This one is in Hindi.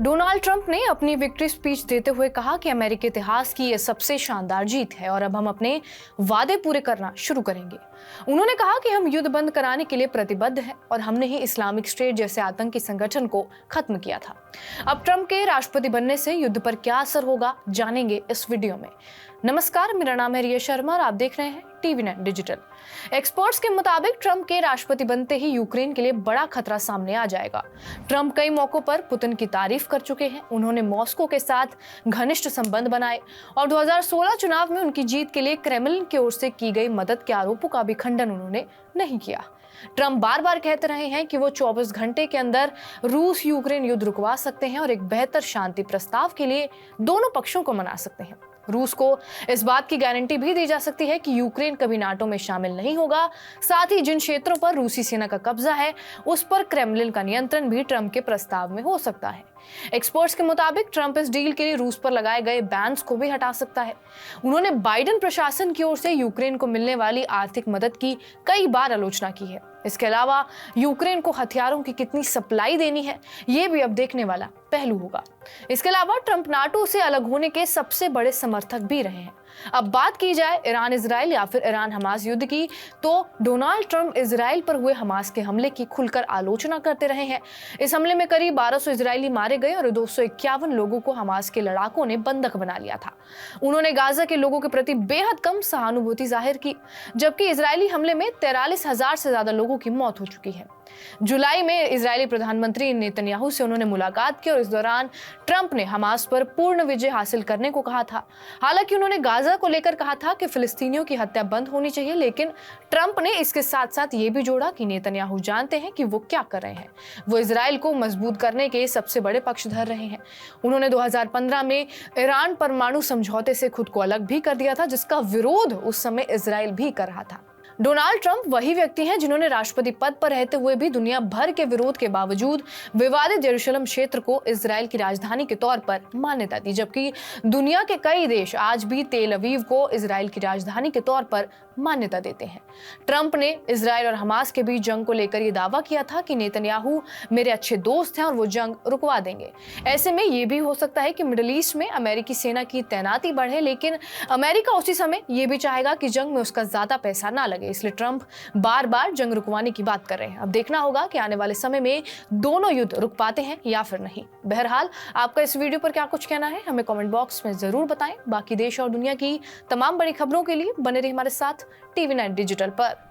डोनाल्ड ट्रंप ने अपनी विक्ट्री स्पीच देते हुए कहा कि अमेरिकी इतिहास की यह सबसे शानदार जीत है और अब हम अपने वादे पूरे करना शुरू करेंगे। उन्होंने कहा कि हम युद्ध बंद कराने के लिए प्रतिबद्ध हैं और हमने ही इस्लामिक स्टेट जैसे आतंकी संगठन को खत्म किया था। अब ट्रंप के राष्ट्रपति बनने से युद्ध पर क्या असर होगा, जानेंगे इस वीडियो में। नमस्कार, मेरा नाम है रिया शर्मा और आप देख रहे हैं टीवी9 डिजिटल। एक्सपर्ट्स के मुताबिक ट्रंप के राष्ट्रपति बनते ही यूक्रेन के लिए बड़ा खतरा सामने आ जाएगा। ट्रंप कई मौकों पर पुतिन की तारीफ कर चुके हैं। उन्होंने मॉस्को के साथ घनिष्ठ संबंध बनाए और 2016 चुनाव में उनकी जीत के लिए क्रेमलिन की ओर से की गई मदद के आरोपों का भी खंडन उन्होंने नहीं किया। ट्रंप बार बार कहते रहे हैं कि वो 24 घंटे के अंदर रूस यूक्रेन युद्ध रुकवा सकते हैं और एक बेहतर शांति प्रस्ताव के लिए दोनों पक्षों को मना सकते हैं। रूस को इस बात की गारंटी भी दी जा सकती है कि यूक्रेन कभी नाटो में शामिल नहीं होगा। साथ ही जिन क्षेत्रों पर रूसी सेना का कब्जा है उस पर क्रेमलिन का नियंत्रण भी ट्रंप के प्रस्ताव में हो सकता है। एक्सपर्ट्स के मुताबिक ट्रंप इस डील के लिए रूस पर लगाए गए बैन्स को भी हटा सकता है। उन्होंने बाइडेन प्रशासन की ओर से यूक्रेन को मिलने वाली आर्थिक मदद की कई बार आलोचना की है। इसके अलावा यूक्रेन को हथियारों की कितनी सप्लाई देनी है, ये भी अब देखने वाला पहलू होगा। इसके अलावा ट्रंप नाटो से अलग होने के सबसे बड़े समर्थक भी रहे हैं। अब बात की जाए ईरान इजराइल या फिर ईरान हमास युद्ध की, तो डोनाल्ड ट्रंप इजराइल पर हुए हमास के हमले की खुलकर आलोचना करते रहे हैं। इस हमले में करीब 1200 इजरायली मारे गए और 251 लोगों को हमास के लड़ाकों ने बंधक बना लिया था। उन्होंने गाजा के लोगों के प्रति बेहद कम सहानुभूति जाहिर की, जबकि इजरायली हमले में 43,000 से ज्यादा लोगों की मौत हो चुकी है। जुलाई में इजरायली प्रधानमंत्री नेतन्याहू से उन्होंने मुलाकात की और इस दौरान ट्रंप ने हमास पर पूर्ण विजय हासिल करने को कहा था। हालांकि उन्होंने गाजा को लेकर कहा था कि फिलिस्तीनियों की हत्या बंद होनी चाहिए, लेकिन ट्रंप ने इसके साथ साथ ये भी जोड़ा कि नेतन्याहू जानते हैं कि वो क्या कर रहे हैं। वो इजराइल को मजबूत करने के सबसे बड़े पक्षधर रहे हैं। उन्होंने 2015 में ईरान परमाणु समझौते से खुद को अलग भी कर दिया था, जिसका विरोध उस समय इजराइल भी कर रहा था। डोनाल्ड ट्रंप वही व्यक्ति हैं जिन्होंने राष्ट्रपति पद पर रहते हुए भी दुनिया भर के विरोध के बावजूद विवादित यरूशलेम क्षेत्र को इजराइल की राजधानी के तौर पर मान्यता दी, जबकि दुनिया के कई देश आज भी तेल अवीव को इजराइल की राजधानी के तौर पर मान्यता देते हैं। ट्रंप ने इजराइल और हमास के बीच जंग को लेकर यह दावा किया था कि नेतन्याहू मेरे अच्छे दोस्त हैं और वो जंग रुकवा देंगे। ऐसे में यह भी हो सकता है कि मिडिल ईस्ट में अमेरिकी सेना की तैनाती बढ़े, लेकिन अमेरिका उसी समय यह भी चाहेगा कि जंग में उसका ज्यादा पैसा ना लगे। इसलिए ट्रंप बार बार जंग रुकवाने की बात कर रहे हैं। अब देखना होगा कि आने वाले समय में दोनों युद्ध रुक पाते हैं या फिर नहीं। बहरहाल, आपका इस वीडियो पर क्या कुछ कहना है, हमें कमेंट बॉक्स में जरूर बताएं। बाकी देश और दुनिया की तमाम बड़ी खबरों के लिए बने रहिए हमारे साथ टीवी9 डिजिटल पर।